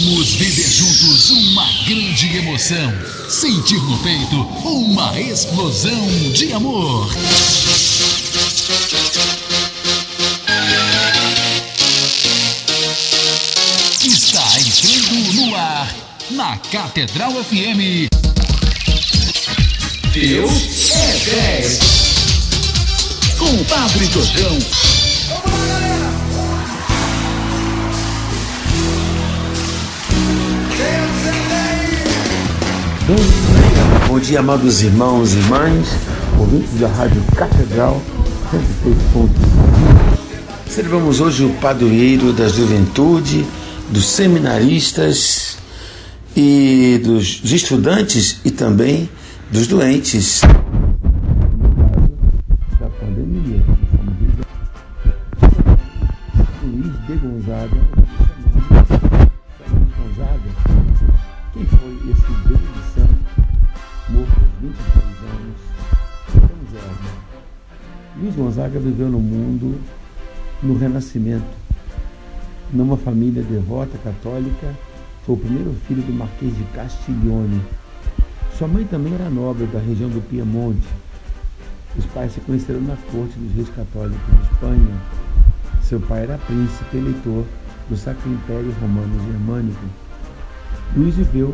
Vamos viver juntos uma grande emoção. Sentir no peito uma explosão de amor. Está entrando no ar, na Catedral FM. Deus é 10. Com o Padre Tojão. Bom dia, amados irmãos e irmãs, ouvintes da Rádio Catedral 106.5. Celebramos hoje o padroeiro da juventude, dos seminaristas e dos estudantes e também dos doentes. No caso da pandemia, Luiz de Gonzaga. Quem foi esse grande santo, morto aos 23 anos, tão jovem? Luiz Gonzaga viveu no mundo no Renascimento, numa família devota católica. Foi o primeiro filho do Marquês de Castiglione. Sua mãe também era nobre da região do Piemonte. Os pais se conheceram na corte dos reis católicos de Espanha. Seu pai era príncipe eleitor do Sacro Império Romano Germânico. Luiz viveu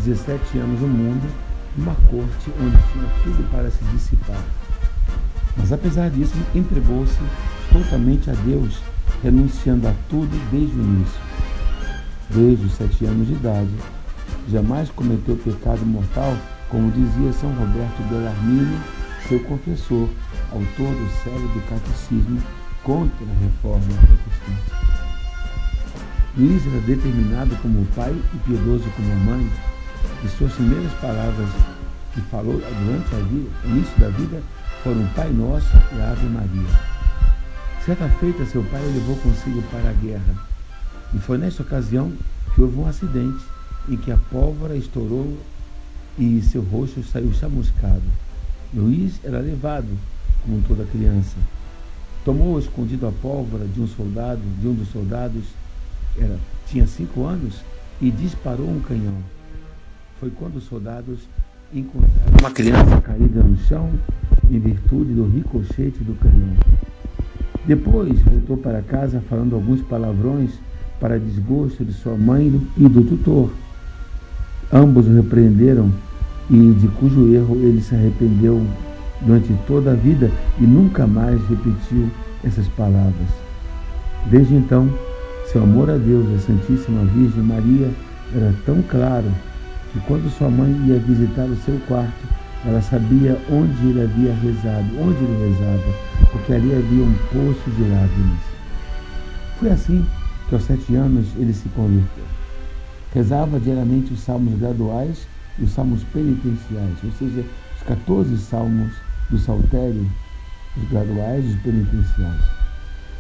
17 anos no mundo, numa corte onde tinha tudo para se dissipar. Mas apesar disso, entregou-se totalmente a Deus, renunciando a tudo desde o início. Desde os 7 anos de idade, jamais cometeu pecado mortal, como dizia São Roberto Bellarmine, seu confessor, autor do célebre catecismo contra a reforma protestante. Luiz era determinado como pai e piedoso como a mãe, e suas primeiras palavras que falou durante a vida, o início da vida, foram Pai Nosso e Ave Maria. Certa feita, seu pai o levou consigo para a guerra, e foi nesta ocasião que houve um acidente em que a pólvora estourou e seu rosto saiu chamuscado. Luiz era levado, como toda criança. Tomou escondido a pólvora de um dos soldados, tinha 5 anos, e disparou um canhão. Foi quando os soldados encontraram uma criança caída no chão em virtude do ricochete do canhão. Depois voltou para casa falando alguns palavrões para desgosto de sua mãe e do tutor. Ambos o repreenderam e de cujo erro ele se arrependeu durante toda a vida e nunca mais repetiu essas palavras. Desde então, seu amor a Deus e a Santíssima Virgem Maria era tão claro que quando sua mãe ia visitar o seu quarto, ela sabia onde ele havia rezado, onde ele rezava, porque ali havia um poço de lágrimas. Foi assim que aos 7 anos ele se converteu. Rezava diariamente os salmos graduais e os salmos penitenciais, ou seja, os 14 salmos do saltério, os graduais e os penitenciais.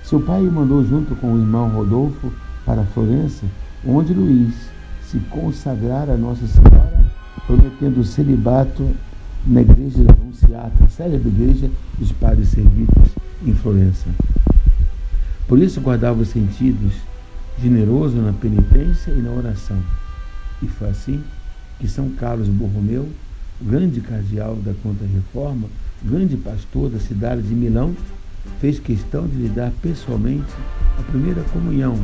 Seu pai o mandou junto com o irmão Rodolfo para Florença, onde Luiz se consagrara a Nossa Senhora, prometendo o celibato na igreja da Anunciata, a célebre igreja dos padres servitas em Florença. Por isso guardava os sentidos, generoso na penitência e na oração. E foi assim que São Carlos Borromeu, grande cardeal da Contra-Reforma, grande pastor da cidade de Milão, fez questão de lhe dar pessoalmente a primeira comunhão,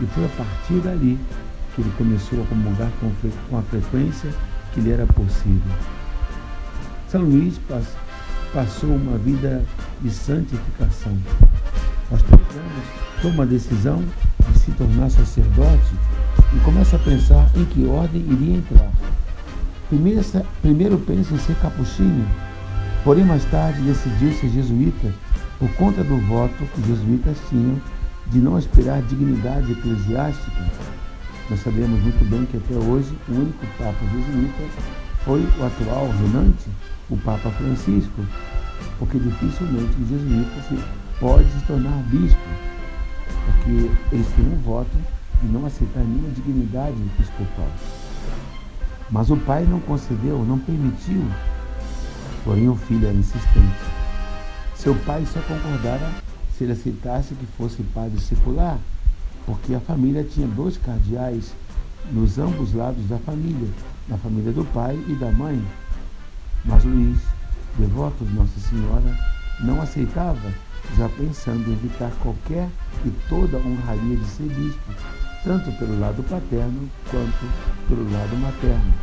e foi a partir dali que ele começou a comungar com a frequência que lhe era possível. São Luís passou uma vida de santificação. Aos 3 anos, toma a decisão de se tornar sacerdote e começa a pensar em que ordem iria entrar. Primeiro pensa em ser capuchinho, porém mais tarde decidiu ser jesuíta por conta do voto que os jesuítas tinham de não aspirar dignidade eclesiástica. Nós sabemos muito bem que até hoje o único Papa jesuíta foi o atual reinante, o Papa Francisco, porque dificilmente o jesuíta pode se tornar bispo, porque eles têm um voto de não aceitar nenhuma dignidade episcopal. Mas o pai não concedeu, não permitiu, porém o filho era insistente. Seu pai só concordara se ele aceitasse que fosse padre secular, porque a família tinha 2 cardeais nos ambos lados da família, na família do pai e da mãe. Mas Luís, devoto de Nossa Senhora, não aceitava, já pensando em evitar qualquer e toda honraria de ser bispo, tanto pelo lado paterno quanto pelo lado materno.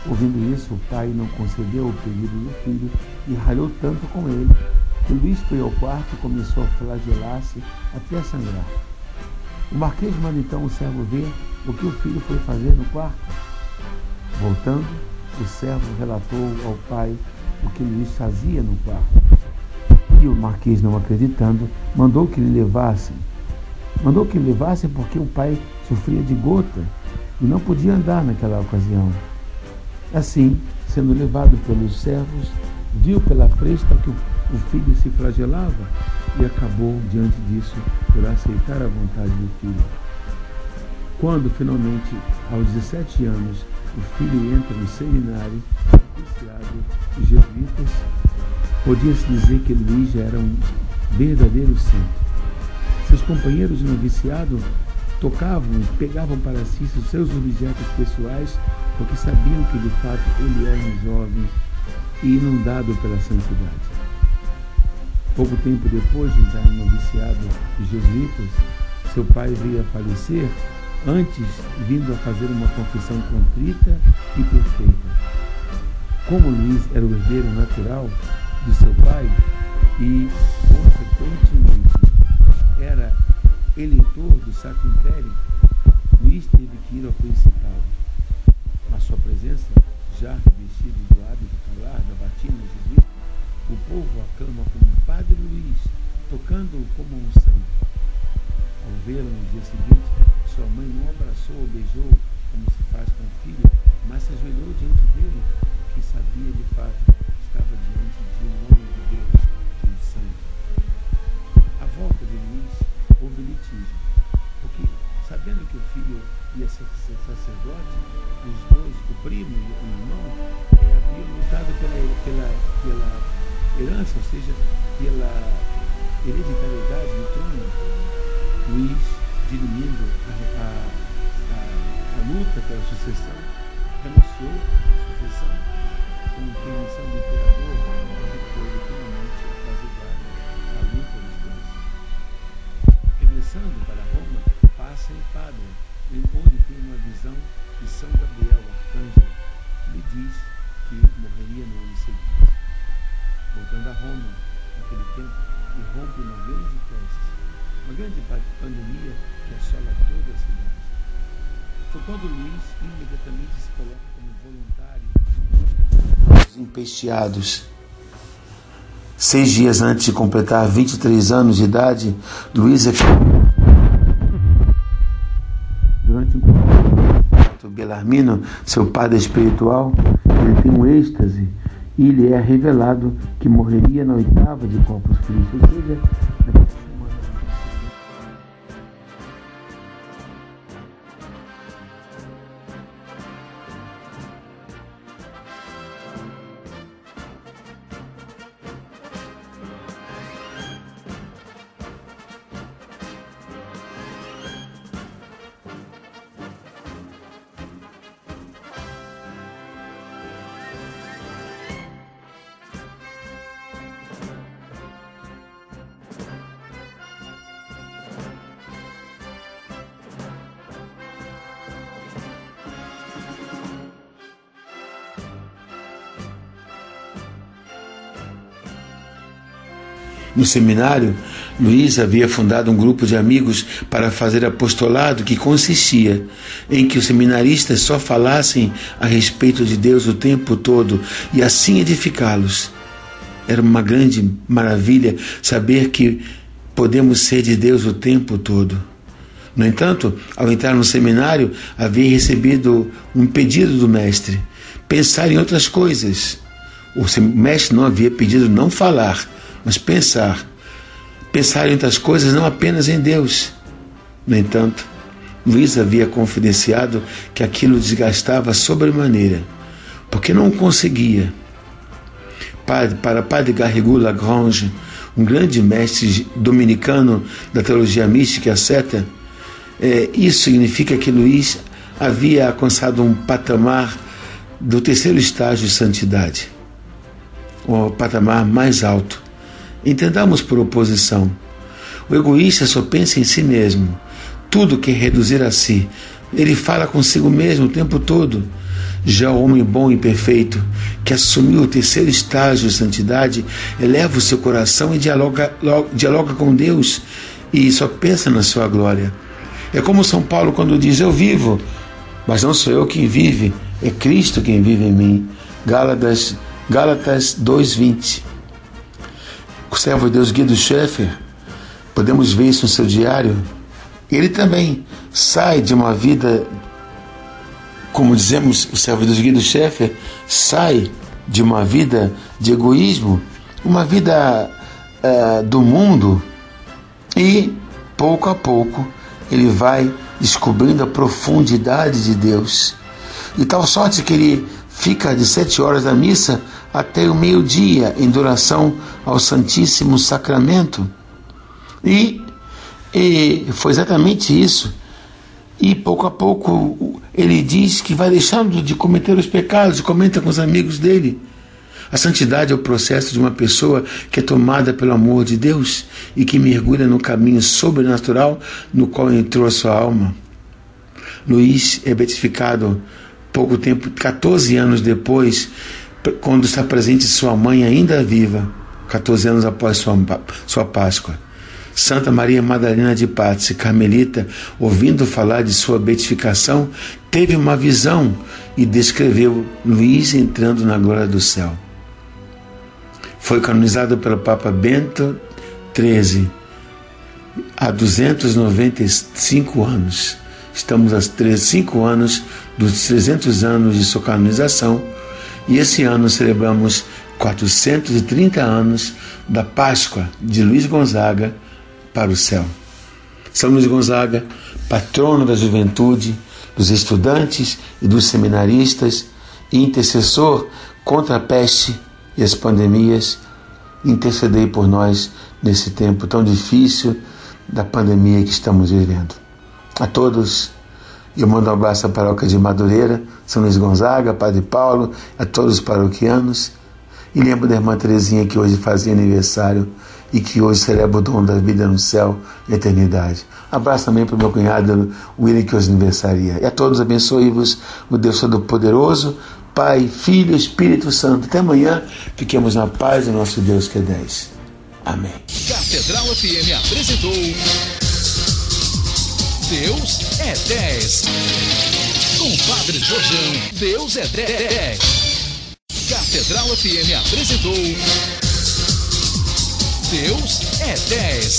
Ouvindo isso, o pai não concedeu o pedido do filho e ralhou tanto com ele que Luís foi ao quarto e começou a flagelar-se até sangrar. O marquês manda então o servo ver o que o filho foi fazer no quarto. Voltando, o servo relatou ao pai o que Luís fazia no quarto. E o marquês, não acreditando, mandou que lhe levassem. Mandou que lhe levassem porque o pai sofria de gota e não podia andar naquela ocasião. Assim, sendo levado pelos servos, viu pela fresta que o filho se flagelava e acabou, diante disso, por aceitar a vontade do filho. Quando, finalmente, aos 17 anos, o filho entra no seminário, iniciado os jesuítas, podia-se dizer que Luís já era um verdadeiro santo. Seus companheiros de noviciado tocavam e pegavam para si os seus objetos pessoais, porque sabiam que, de fato, ele era um jovem e inundado pela santidade. Pouco tempo depois de entrar no noviciado dos jesuítas, seu pai veio a falecer, antes vindo a fazer uma confissão contrita e perfeita. Como Luís era o herdeiro natural de seu pai e, consequentemente, era eleitor do Sacro Império, Luís teve que ir ao Principado. Na sua presença, já revestido do hábito talar da batina jesuíta, o povo o aclama como Padre Luís, tocando-o como um santo. Ao vê-lo no dia seguinte, sua mãe não o abraçou ou beijou como se faz com o filho, mas se ajoelhou diante dele, porque sabia de fato que estava diante de um homem de Deus, de um santo. À volta de Luís, houve litígio, porque, sabendo que o filho ia ser sacerdote, os dois, o primo e o irmão, haviam lutado pela herança, ou seja, pela hereditariedade do trono. Luís, dirimindo a luta pela sucessão, renunciou à sucessão com permissão do imperador, que foi finalmente apaziguar a luta dos dois. Regressando para Roma, passa em Pádua, onde tem uma visão de São Gabriel, arcanjo, que lhe diz que morreria no ano seguinte. Voltando a Roma, naquele tempo, irrompe uma grande peste, uma grande pandemia que assola toda a cidade. Foi quando Luís imediatamente se coloca como voluntário. Os empesteados. 6 dias antes de completar 23 anos de idade, Luís é durante um contato Belarmino, seu padre espiritual, ele tem um êxtase e lhe é revelado que morreria na 8ª de Corpus Christi, ou seja, naquela semana. No seminário, Luís havia fundado um grupo de amigos para fazer apostolado que consistia em que os seminaristas só falassem a respeito de Deus o tempo todo e assim edificá-los. Era uma grande maravilha saber que podemos ser de Deus o tempo todo. No entanto, ao entrar no seminário, havia recebido um pedido do mestre, pensar em outras coisas. O mestre não havia pedido não falar, mas pensar em outras coisas, não apenas em Deus. No entanto, Luís havia confidenciado que aquilo desgastava sobremaneira, porque não conseguia. Para Padre Garrigou Lagrange, um grande mestre dominicano da teologia mística e asceta, isso significa que Luís havia alcançado um patamar do terceiro estágio de santidade, o patamar mais alto. Entendamos por oposição. O egoísta só pensa em si mesmo. Tudo quer reduzir a si. Ele fala consigo mesmo o tempo todo. Já o homem bom e perfeito, que assumiu o terceiro estágio de santidade, eleva o seu coração e dialoga com Deus e só pensa na sua glória. É como São Paulo quando diz: eu vivo, mas não sou eu quem vive, é Cristo quem vive em mim. Gálatas 2:20. O servo de Deus Guido Schaeffer, podemos ver isso no seu diário, ele também sai de uma vida, como dizemos, o servo de Deus Guido Schaeffer sai de uma vida de egoísmo, uma vida do mundo, e pouco a pouco ele vai descobrindo a profundidade de Deus, de tal sorte que ele fica de 7 horas da missa até o meio-dia em adoração ao Santíssimo Sacramento. E foi exatamente isso. E pouco a pouco ele diz que vai deixando de cometer os pecados, comenta com os amigos dele. A santidade é o processo de uma pessoa que é tomada pelo amor de Deus e que mergulha no caminho sobrenatural no qual entrou a sua alma. Luís é beatificado pouco tempo, 14 anos depois, quando está presente sua mãe ainda viva, 14 anos após sua Páscoa. Santa Maria Madalena de Pazzi, carmelita, ouvindo falar de sua beatificação, teve uma visão e descreveu Luís entrando na glória do céu. Foi canonizado pelo Papa Bento XIII há 295 anos. Estamos a 5 anos dos 300 anos de sua canonização e esse ano celebramos 430 anos da Páscoa de Luís Gonzaga para o céu. São Luís Gonzaga, patrono da juventude, dos estudantes e dos seminaristas e intercessor contra a peste e as pandemias, intercedei por nós nesse tempo tão difícil da pandemia que estamos vivendo. A todos, eu mando um abraço à paróquia de Madureira, São Luís Gonzaga, Padre Paulo, a todos os paroquianos, e lembro da irmã Terezinha que hoje fazia aniversário e que hoje celebra o dom da vida no céu e eternidade. Abraço também para o meu cunhado William, que hoje aniversaria. E a todos abençoe-vos o Deus Todo-Poderoso, Pai, Filho e Espírito Santo. Até amanhã, fiquemos na paz do nosso Deus que é 10. Amém. Catedral FM apresentou Deus é 10. Com Padre Jorjão, Deus é 10. Catedral FM apresentou Deus é 10.